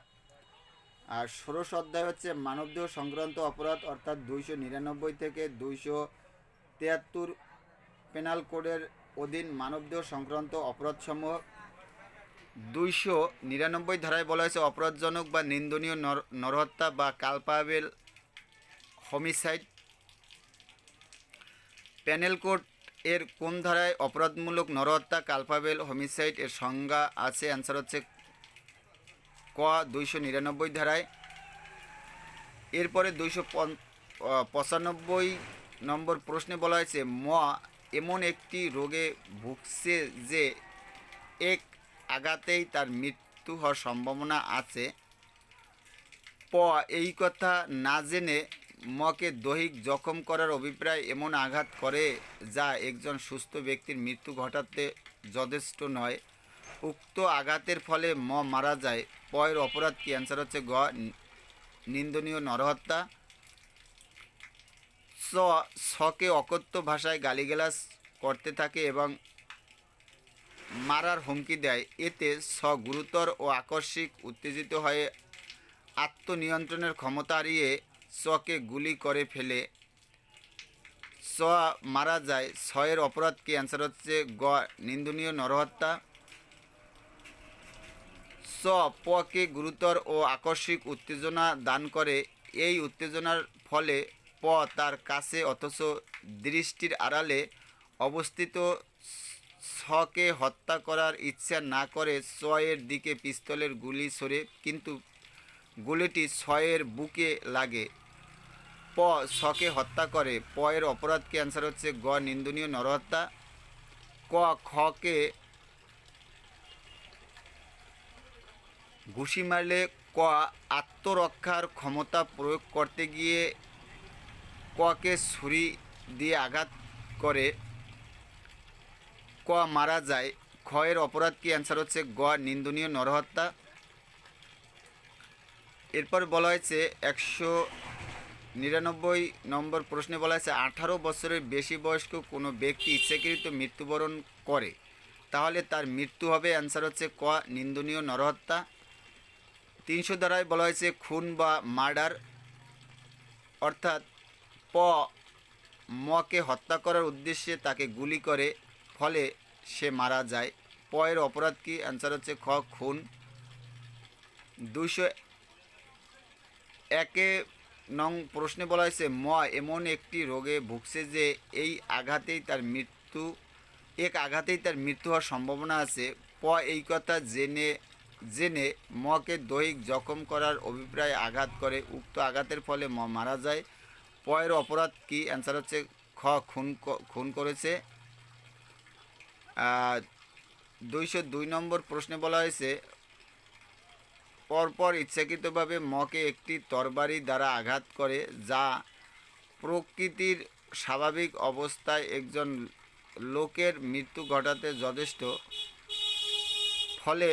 আর 16 অধ্যায় হচ্ছে মানবদেহ সংক্রান্ত অপরাধ অর্থাৎ 299 থেকে 273 পেনাল কোডের অধীন মানবদেহ সংক্রান্ত অপরাধসমূহ। 299 ধারায় বলা হয়েছে অপরাধজনক বা নিন্দনীয় নরহত্যা বা কালপাবেল হোমিসাইড। প্যানেল কোড এর কোন ধারায় অপরাধমূলক নরহত্যা কালপাবেল হোমিসাইড এর সংজ্ঞা আছে? অ্যান্সার হচ্ছে ক 299 ধারায়। এরপরে 295 নম্বর প্রশ্নে বলা হয়েছে ম এমন একটি রোগে ভুগছে যে এক আঘাতেই তার মৃত্যু হওয়ার সম্ভাবনা আছে। প এই কথা না জেনে মকে দৈহিক জখম করার অভিপ্রায় এমন আঘাত করে যা একজন সুস্থ ব্যক্তির মৃত্যু ঘটাতে যথেষ্ট নয়। উক্ত আঘাতের ফলে মারা যায়। পয়ের অপরাধ কি? অ্যান্সার হচ্ছে গ নিন্দনীয় নরহত্যা। ছকে অকথ্য ভাষায় গালিগালাজ করতে থাকে এবং মারার হুমকি দেয়। এতে গুরুতর ও আকস্মিক উত্তেজিত হয়ে আত্মনিয়ন্ত্রণের ক্ষমতা হারিয়ে কে গুলি করে ফেলে মারা যায়। এর অপরাধ কি? অ্যান্সার হচ্ছে গ নিন্দনীয় নরহত্যা। পকে গুরুতর ও আকস্মিক উত্তেজনা দান করে। এই উত্তেজনার ফলে তার কাছে অথচ দৃষ্টির আড়ালে অবস্থিত কে হত্যা করার ইচ্ছা না করে এর দিকে পিস্তলের গুলি ছোড়ে, কিন্তু গুলিটি এর বুকে লাগে। কে হত্যা করে। এর অপরাধ কি? অ্যান্সার হচ্ছে গ নিন্দনীয় নরহত্যা। খকে ঘুষি মারলে আত্মরক্ষার ক্ষমতা প্রয়োগ করতে গিয়ে কে ছুরি দিয়ে আঘাত করে মারা যায়। এর অপরাধ কি? অ্যান্সার হচ্ছে গ নিন্দনীয় নরহত্যা। এরপর বলা হয়েছে 199 নম্বর প্রশ্নে বলা হয়েছে 18 বছরের বেশি বয়স্ক কোনো ব্যক্তি ইচ্ছাকৃত মৃত্যুবরণ করে তাহলে তার মৃত্যু হবে। অ্যান্সার হচ্ছে ক নিন্দনীয় নরহত্যা। 300 ধারায় বলা হয়েছে খুন বা মার্ডার অর্থাৎ মকে হত্যা করার উদ্দেশ্যে তাকে গুলি করে ফলে সে মারা যায়। এর অপরাধ কি? অ্যান্সার হচ্ছে খ খুন। 201 নং প্রশ্নে বলা হয়েছে এমন একটি রোগে ভুগছে যে আঘাতেই তার মৃত্যু হওয়ার সম্ভাবনা আছে। এই কথা জেনে মকে দৈহিক জখম করার অভিপ্রায় আঘাত করে। উক্ত আঘাতের ফলে মারা যায়। এর অপরাধ কি? অ্যান্সার হচ্ছে খ খুন করেছে। 202 নম্বর প্রশ্নে বলা হয়েছে পরপর ইচ্ছাকৃতভাবে মকে একটি তরবারি দ্বারা আঘাত করে যা প্রকৃতির স্বাভাবিক অবস্থায় একজন লোকের মৃত্যু ঘটাতে যথেষ্ট, ফলে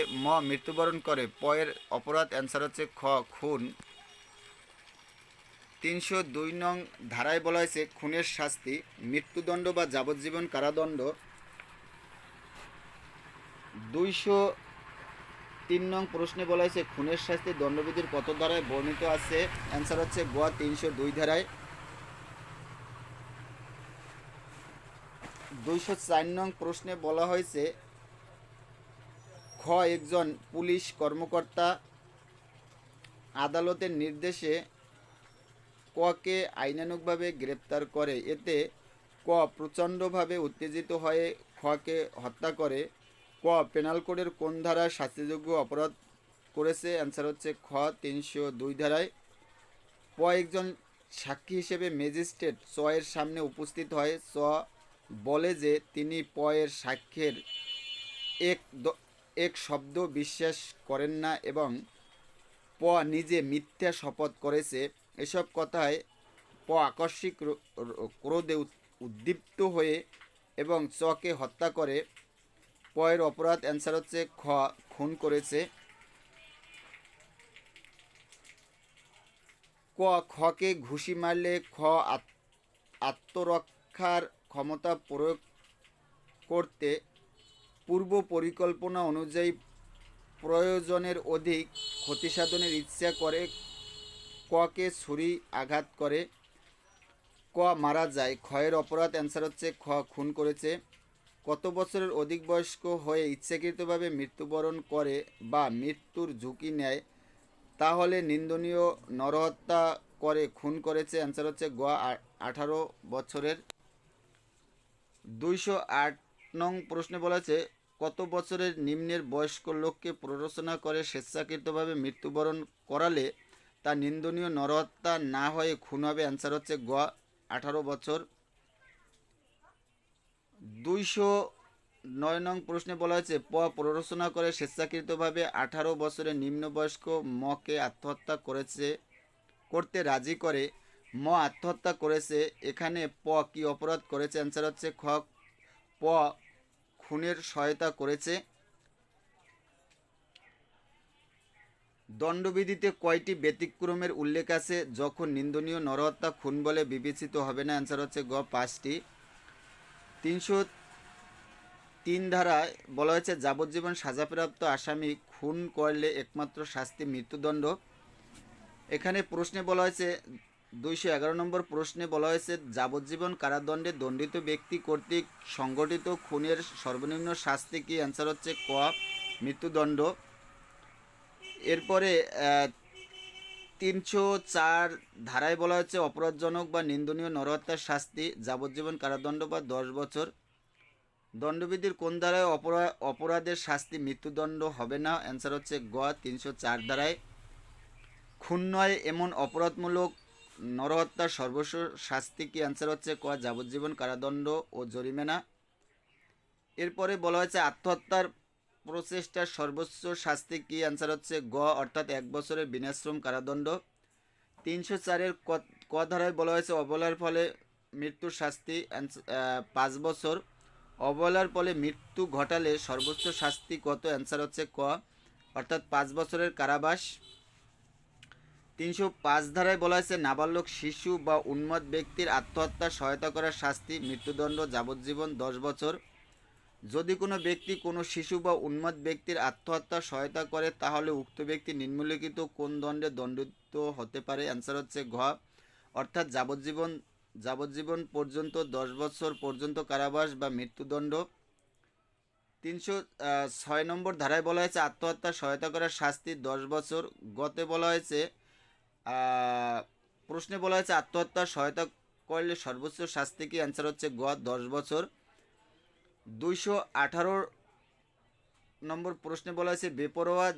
মৃত্যুবরণ করে। এর অপরাধ অ্যান্সার হচ্ছে খ খুন। 302 নং ধারায় বলা হয়েছে খুনের শাস্তি মৃত্যুদণ্ড বা যাবজ্জীবন কারাদণ্ড। 203 নং প্রশ্নে বলা হয়েছে খুনের শাস্তি দণ্ডবিধির কত ধারায় বর্ণিত আছে? অ্যান্সার হচ্ছে গ 302 ধারায়। 204 নং প্রশ্নে বলা হয়েছে খ একজন পুলিশ কর্মকর্তা আদালতের নির্দেশে কে আইনানুগভাবে গ্রেপ্তার করে। এতে প্রচণ্ডভাবে উত্তেজিত হয়ে কে হত্যা করে। পেনাল কোডের কোন ধারায় শাস্তিযোগ্য অপরাধ করেছে? অ্যান্সার হচ্ছে খ 302 ধারায়। একজন সাক্ষী হিসেবে ম্যাজিস্ট্রেট চ এর সামনে উপস্থিত হয়। চ বলে যে তিনি প এর সাক্ষ্যের এক এক শব্দ বিশ্বাস করেন না এবং প নিজে মিথ্যা শপথ করেছে। এসব কথায় প আকস্মিক ক্রোধে উদ্দীপ্ত হয়ে এবং চকে হত্যা করে। প এর অপরাধ অ্যান্সার হচ্ছে খ, খুন করেছে। ক, খকে ঘুষি মারলে খ আত্মরক্ষার ক্ষমতা প্রয়োগ করতে পূর্ব পরিকল্পনা অনুযায়ী প্রয়োজনের অধিক ক্ষতিসাধনের ইচ্ছা করে। ককে ছুরি আঘাত করে। ক, মারা যায়। ক্ষয়ের অপরাধ অ্যান্সার হচ্ছে খ, খুন করেছে। কত বছরের অধিক বয়স্ক হয়ে ইচ্ছাকৃতভাবে মৃত্যুবরণ করে বা মৃত্যুর ঝুঁকি নেয় তাহলে নিন্দনীয় নরহত্যা করে খুন করেছে। অ্যান্সার হচ্ছে গ, 18 বছরের। 208 নং প্রশ্নে বলা আছে কত বছরের নিম্নের বয়স্ক লোককে প্ররোচনা করে স্বেচ্ছাকৃতভাবে মৃত্যুবরণ করালে তা নিন্দনীয় নরহত্যা না হয়ে খুন হবে। অ্যান্সার হচ্ছে গ, 18 বছর। 209 নং প্রশ্নে বলা হয়েছে প্ররোচনা করে স্বেচ্ছাকৃতভাবে 18 বছরের নিম্নবয়স্ক মকে আত্মহত্যা করতে রাজি করে। ম আত্মহত্যা করেছে। এখানে প কি অপরাধ করেছে? অ্যান্সার হচ্ছে খ, প খুনের সহায়তা করেছে। দণ্ডবিধিতে কয়টি ব্যতিক্রমের উল্লেখ আছে যখন নিন্দনীয় নরহত্যা খুন বলে বিবেচিত হবে না? অ্যান্সার হচ্ছে গ, 5টি। 303 ধারায় বলা হয়েছে যাবজ্জীবন সাজাপ্রাপ্ত আসামি খুন করলে একমাত্র শাস্তি মৃত্যুদণ্ড। এখানে প্রশ্নে বলা হয়েছে 211 নম্বর প্রশ্নে বলা হয়েছে যাবজ্জীবন কারাদণ্ডে দণ্ডিত ব্যক্তি কর্তৃক সংগঠিত খুনের সর্বনিম্ন শাস্তি কি? অ্যান্সার হচ্ছে ক, মৃত্যুদণ্ড। এরপরে 304 ধারায় বলা হচ্ছে অপরাধজনক বা নিন্দনীয় নরহত্যার শাস্তি যাবজ্জীবন কারাদণ্ড বা 10 বছর। দণ্ডবিধির কোন ধারায় অপরাধের শাস্তি মৃত্যুদণ্ড হবে না? অ্যান্সার হচ্ছে গ, 304 ধারায়। খুন নয় এমন অপরাধমূলক নরহত্যার সর্বোচ্চ শাস্তি কি? অ্যান্সার হচ্ছে ক, যাবজ্জীবন কারাদণ্ড ও জরিমানা। এরপরে বলা হয়েছে আত্মহত্যার প্রচেষ্টার সর্বোচ্চ শাস্তি কি? অ্যান্সার হচ্ছে গ, অর্থাৎ 1 বছরের বিনাশ্রম কারাদণ্ড। 304-এর ক ধারায় বলা হয়েছে অবহেলার ফলে মৃত্যুর শাস্তি 5 বছর। অবহেলার ফলে মৃত্যু ঘটালে সর্বোচ্চ শাস্তি কত? অ্যান্সার হচ্ছে ক, অর্থাৎ 5 বছরের কারাবাস। 305 ধারায় বলা হয়েছে নাবালক শিশু বা উন্মত্ত ব্যক্তির আত্মহত্যা সহায়তা করার শাস্তি মৃত্যুদণ্ড যাবজ্জীবন 10 বছর। যদি কোনো ব্যক্তি কোনো শিশু বা উন্মত্ত ব্যক্তির আত্মহত্যা সহায়তা করে তাহলে উক্ত ব্যক্তি নিম্নলিখিত কোন দণ্ডে দণ্ডিত হতে পারে? অ্যান্সার হচ্ছে ঘ, অর্থাৎ যাবজ্জীবন পর্যন্ত 10 বছর পর্যন্ত কারাবাস বা মৃত্যুদণ্ড। 306 নম্বর ধারায় বলা হয়েছে আত্মহত্যা সহায়তা করার শাস্তি 10 বছর। গতে বলা হয়েছে প্রশ্নে বলা হয়েছে আত্মহত্যা সহায়তা করলে সর্বোচ্চ শাস্তি কি? অ্যান্সার হচ্ছে গ, 10 বছর। 218 নম্বর প্রশ্নে বলা হয়েছে বেপরোয়া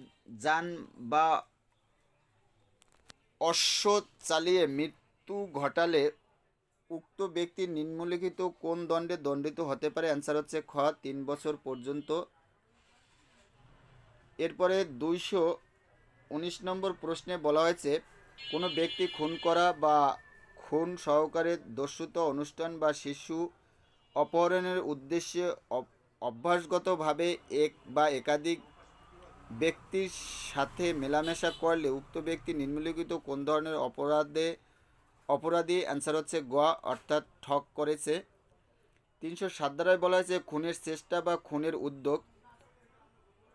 যান বা অশ্ব চালিয়ে মৃত্যু ঘটালে উক্ত ব্যক্তি নিম্নলিখিত কোন দণ্ডে দণ্ডিত হতে পারে? অ্যান্সার হচ্ছে খ, 3 বছর পর্যন্ত। এরপরে 219 নম্বর প্রশ্নে বলা হয়েছে কোনো ব্যক্তি খুন করা বা খুন সহকারে দস্যুতা অনুষ্ঠান বা শিশু অপহরণের উদ্দেশ্যে অভ্যাসগতভাবে এক বা একাধিক ব্যক্তির সাথে মেলামেশা করলে উক্ত ব্যক্তি নিম্নলিখিত কোন ধরনের অপরাধী? অ্যান্সার হচ্ছে গ, অর্থাৎ ঠক করেছে। 307 ধারায় বলা হয়েছে খুনের চেষ্টা বা খুনের উদ্যোগ,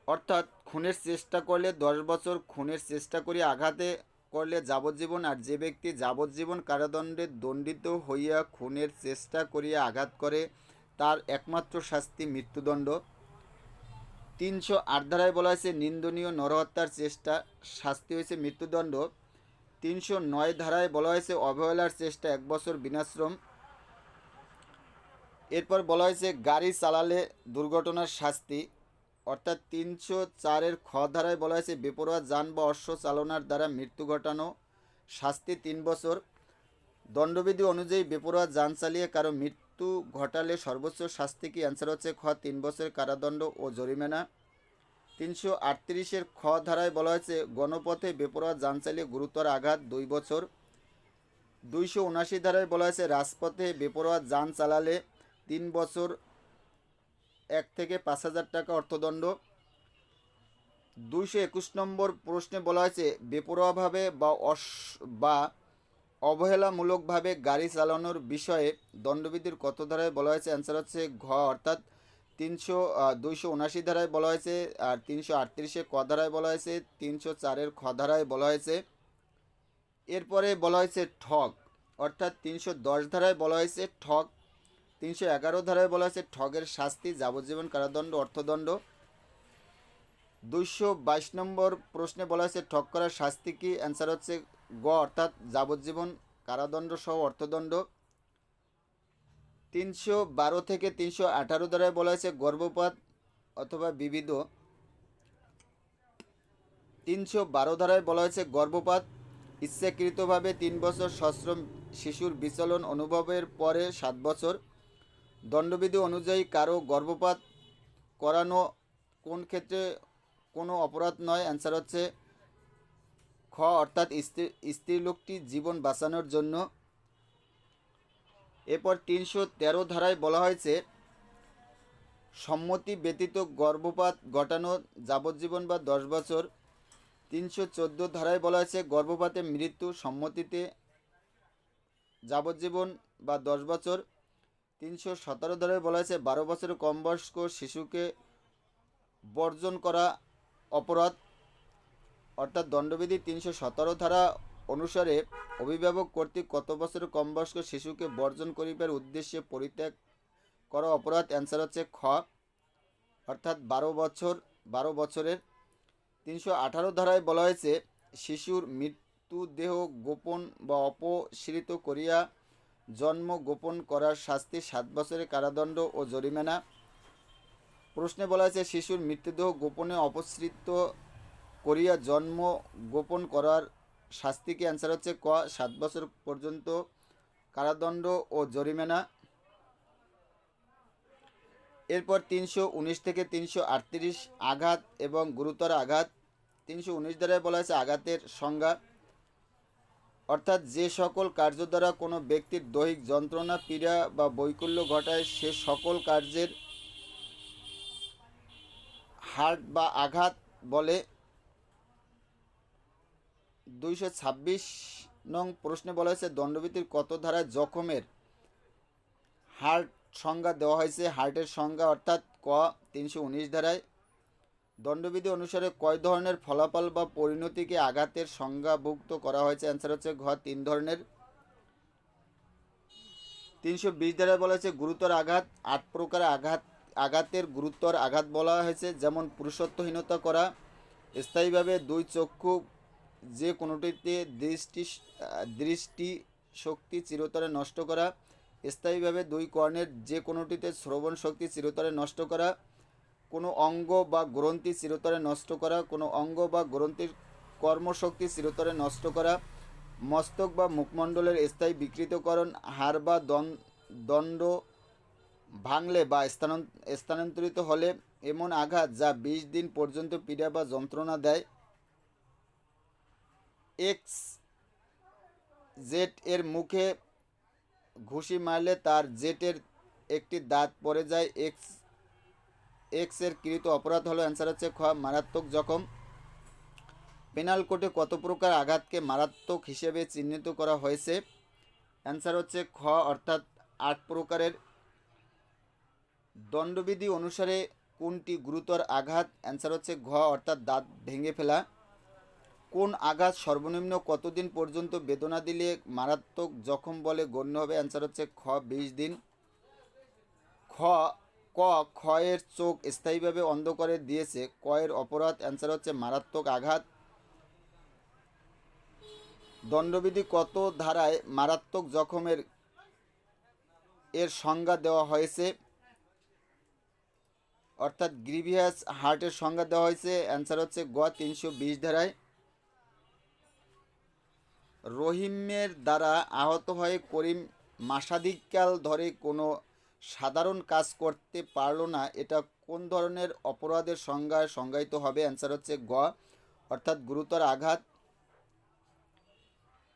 অর্থাৎ খুনের চেষ্টা করলে 10 বছর, খুনের চেষ্টা করিয়া আঘাতে করলে যাবজ্জীবন, আর যে ব্যক্তি যাবজ্জীবন কারাদণ্ডে দণ্ডিত হইয়া খুনের চেষ্টা করিয়া আঘাত করে তার একমাত্র শাস্তি মৃত্যুদণ্ড। 308 ধারায় বলা হয়েছে নিন্দনীয় নরহত্যার চেষ্টা শাস্তি হয়েছে মৃত্যুদণ্ড। 309 ধারায় বলা হয়েছে অবহেলার চেষ্টা 1 বছর বিনাশ্রম। এরপর বলা হয়েছে গাড়ি চালালে দুর্ঘটনার শাস্তি, অর্থাৎ 304-এর খ ধারায় বলা হয়েছে বেপরোয়া যান বা অশ্ব চালনার দ্বারা মৃত্যু ঘটানো শাস্তি 3 বছর। দণ্ডবিধি অনুযায়ী বেপরোয়া যান চালিয়ে কারো মৃত্যু ঘটালে সর্বোচ্চ শাস্তি কি? অ্যান্সার হচ্ছে খ 3 বছরের কারাদণ্ড ও জরিমানা। 338-এর খ ধারায় বলা হয়েছে গণপথে বেপরোয়া যান চালিয়ে গুরুতর আঘাত 2 বছর। 279 ধারায় বলা হয়েছে রাজপথে বেপরোয়া যান চালালে 3 বছর 1 থেকে 5,000 টাকা অর্থদণ্ড। 221 নম্বর প্রশ্নে বলা হয়েছে বেপরোয়াভাবে বা অবহেলামূলকভাবে গাড়ি চালানোর বিষয়ে দণ্ডবিধির কত ধারায় বলা হয়েছে? অ্যান্সার হচ্ছে ঘ অর্থাৎ 279 ধারায় বলা হয়েছে, আর 338-এ ক ধারায় বলা হয়েছে, 304-এর খ ধারায় বলা হয়েছে। এরপরে বলা হয়েছে ঠগ অর্থাৎ 310 ধারায় বলা হয়েছে ঠগ। 311 ধারায় বলা হয়েছে ঠগের শাস্তি যাবজ্জীবন কারাদণ্ড অর্থদণ্ড। 222 নম্বর প্রশ্নে বলা হয়েছে ঠগ করার শাস্তি কি? অ্যান্সার হচ্ছে গ অর্থাৎ যাবজ্জীবন কারাদণ্ড সহ অর্থদণ্ড। 312 থেকে 318 ধারায় বলা হয়েছে গর্ভপাত অথবা বিবিধ। 312 ধারায় বলা হয়েছে গর্ভপাত ইচ্ছাকৃতভাবে 3 বছর, সশ্রম শিশুর বিচলন অনুভবের পরে 7 বছর। দণ্ডবিধি অনুযায়ী কারো গর্ভপাত করানো কোন ক্ষেত্রে কোনো অপরাধ নয়? অ্যান্সার হচ্ছে খ অর্থাৎ স্ত্রীলোকটির জীবন বাঁচানোর জন্য। এরপর 313 ধারায় বলা হয়েছে সম্মতি ব্যতীত গর্ভপাত ঘটানো যাবজ্জীবন বা 10 বছর। 314 ধারায় বলা হয়েছে গর্ভপাতে মৃত্যু সম্মতিতে যাবজ্জীবন বা 10 বছর। 317 ধারায় বলা হয়েছে 12 বছরের কম বয়স্ক শিশুকে বর্জন করা অপরাধ। অর্থাৎ দণ্ডবিধি 317 ধারা অনুসারে অভিভাবক কর্তৃক কত বছরের কম বয়স্ক শিশুকে বর্জন করিবার উদ্দেশ্যে পরিত্যাগ করা অপরাধ? অ্যান্সার হচ্ছে খ অর্থাৎ 12 বছরের। 318 ধারায় বলা হয়েছে শিশুর মৃত্যুদেহ গোপন বা অপসৃত করিয়া জন্ম গোপন করার শাস্তি 7 বছরের কারাদণ্ড ও জরিমানা। প্রশ্নে বলা হয়েছে শিশুর মৃতদেহ গোপনে অপসৃত করিয়া জন্ম গোপন করার শাস্তি কি? অ্যান্সার হচ্ছে ক 7 বছর পর্যন্ত কারাদণ্ড ও জরিমানা। এরপর 319 থেকে 338 আঘাত এবং গুরুতর আঘাত। 319 ধারায় বলা হয়েছে আঘাতের সংজ্ঞা অর্থাৎ যে সকল কার্য দ্বারা কোনো ব্যক্তির দৈহিক যন্ত্রণা পীড়া বা বৈকল্য ঘটায় সে সকল কার্যের হার্ট বা আঘাত বলে। 226 নং প্রশ্নে বলা হয়েছে দণ্ডবিধির কত ধারায় জখমের হার্ট সংজ্ঞা দেওয়া হয়েছে? হার্টের সংজ্ঞা অর্থাৎ ক 319 ধারায়। দণ্ডবিধি অনুসারে কয় ধরনের ফলাফল বা পরিণতিকে আঘাতের সংজ্ঞাভুক্ত করা হয়েছে? অ্যান্সার হচ্ছে ঘ 3 ধরনের। 320 ধারায় বলা হয়েছে গুরুতর আঘাত 8 প্রকার আঘাতের গুরুতর আঘাত বলা হয়েছে, যেমন পুরুষত্বহীনতা করা, স্থায়ীভাবে 2 চক্ষু যে কোনোটিতে দৃষ্টি শক্তি চিরতরে নষ্ট করা, স্থায়ীভাবে 2 কর্ণের যে কোনোটিতে শ্রবণ শক্তি চিরতরে নষ্ট করা, কোনো অঙ্গ বা গ্রন্থি চিরতরে নষ্ট করা, কোনো অঙ্গ বা গ্রন্থির কর্মশক্তি চিরতরে নষ্ট করা, মস্তক বা মুখমণ্ডলের স্থায়ী বিকৃতকরণ, হাড় বা দণ্ড ভাঙলে বা স্থানান্তরিত হলে এমন আঘাত যা 20 দিন পর্যন্ত পীড়া বা যন্ত্রণা দেয়। এক্স জেট এর মুখে ঘুষি মারলে তার জেটের একটি দাঁত পড়ে যায়, এক্স এর কৃত অপরাধ হলো। অ্যান্সার হচ্ছে খ মারাত্মক জখম। পেনাল কোডে কত প্রকার আঘাতকে মারাত্মক হিসেবে চিহ্নিত করা হয়েছে? অ্যান্সার হচ্ছে খ অর্থাৎ 8 প্রকারের। দণ্ডবিধি অনুসারে কোনটি গুরুতর আঘাত? অ্যান্সার হচ্ছে ঘ অর্থাৎ দাঁত ভেঙে ফেলা। কোন আঘাত সর্বনিম্ন কতদিন পর্যন্ত বেদনা দিলে মারাত্মক জখম বলে গণ্য হবে? অ্যান্সার হচ্ছে খ 20 দিন। খ ক ক্ষয়ের চোখ স্থায়ীভাবে অন্ধ করে দিয়েছে, কয়ের অপরাধ? অ্যান্সার হচ্ছে মারাত্মক আঘাত। দণ্ডবিধি কত ধারায় মারাত্মক জখমের এর সংজ্ঞা দেওয়া হয়েছে? অর্থাৎ গ্রিভিয়াস হার্টের সংজ্ঞা দেওয়া হয়েছে। অ্যান্সার হচ্ছে গ 320 ধারায়। রহিমের দ্বারা আহত হয়ে করিম মাসাধিককাল ধরে কোনো সাধারণ কাজ করতে পারল না, এটা কোন ধরনের অপরাধের সংজ্ঞায় সংজ্ঞায়িত হবে? অ্যান্সার হচ্ছে গ, অর্থাৎ গুরুতর আঘাত।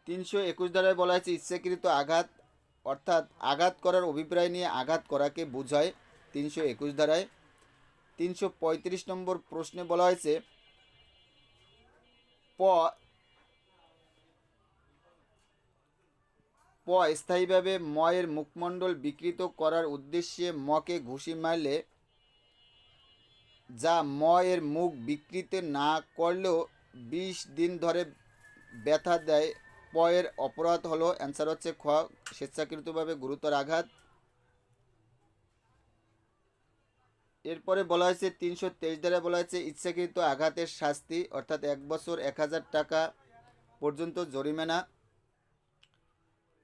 321 ধারায় বলা হয়েছে ইচ্ছাকৃত আঘাত, অর্থাৎ আঘাত করার অভিপ্রায় নিয়ে আঘাত করাকে বোঝায় 321 ধারায়। 335 নম্বর প্রশ্নে বলা হয়েছে প প স্থায়ীভাবে ময়ের মুখমণ্ডল বিকৃত করার উদ্দেশ্যে মকে ঘুষি মারলে যা ময়ের মুখ বিকৃত না করলেও 20 দিন ধরে ব্যথা দেয়, পয়ের অপরাধ হলো? অ্যান্সার হচ্ছে খ, স্বেচ্ছাকৃতভাবে গুরুতর আঘাত। এরপরে বলা হয়েছে 323 ধারায় বলা হয়েছে ইচ্ছাকৃত আঘাতের শাস্তি, অর্থাৎ 1 বছর 1000 টাকা পর্যন্ত জরিমানা।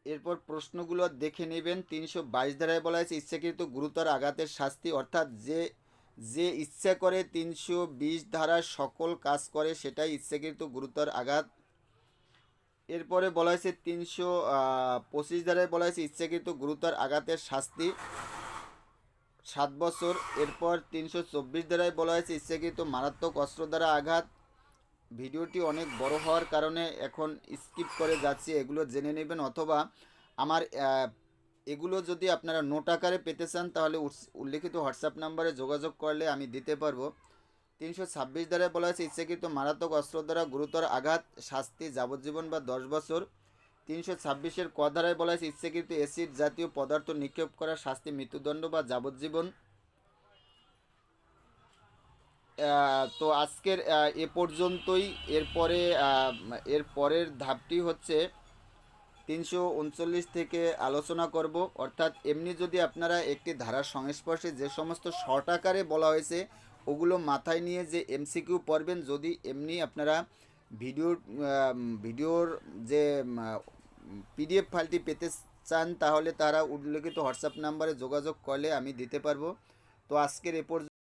এরপর প্রশ্নগুলো দেখে নেবেন। 322 ধারায় বলা হয়েছে ইচ্ছাকৃত গুরুতর আঘাতের শাস্তি, অর্থাৎ যে ইচ্ছা করে 320 ধারার সকল কাজ করে সেটাই ইচ্ছাকৃত গুরুতর আঘাত। এরপরে বলা হয়েছে 325 ধারায় বলা হয়েছে ইচ্ছাকৃত গুরুতর আঘাতের শাস্তি 7 বছর। এরপর 324 ধারায় বলা হয়েছে ইচ্ছাকৃত মারাত্মক অস্ত্র দ্বারা আঘাত। ভিডিওটি অনেক বড় হওয়ার কারণে এখন স্কিপ করে যাচ্ছি, এগুলো জেনে নেবেন, অথবা আমার এগুলো যদি আপনারা নোট আকারে পেতে চান তাহলে উল্লেখিত হোয়াটসঅ্যাপ নাম্বারে যোগাযোগ করলে আমি দিতে পারবো। 326 ধারায় বলা হয়েছে ইচ্ছাকৃত মারাত্মক অস্ত্র দ্বারা গুরুতর আঘাত, শাস্তি যাবজ্জীবন বা 10 বছর। 326-এর ক ধারায় বলা হয়েছে ইচ্ছাকৃত অ্যাসিড জাতীয় পদার্থ নিক্ষেপ করা, শাস্তি মৃত্যুদণ্ড বা যাবজ্জীবন। তো আজকের এ পর্যন্তই। এর পরের ধাপটি হচ্ছে 339 থেকে আলোচনা করব, অর্থাৎ এমনি যদি আপনারা একটি ধারার সংস্পর্শে যে সমস্ত শর্ট আকারে বলা হয়েছে ওগুলো মাথায় নিয়ে যে এমসিকিউ পড়বেন, যদি এমনি আপনারা ভিডিওর যে পিডিএফ ফাইলটি পেতে চান তাহলে তারা উল্লেখিত হোয়াটসঅ্যাপ নাম্বারে যোগাযোগ করলে আমি দিতে পারবো। তো আজকের এ পর্যন্ত।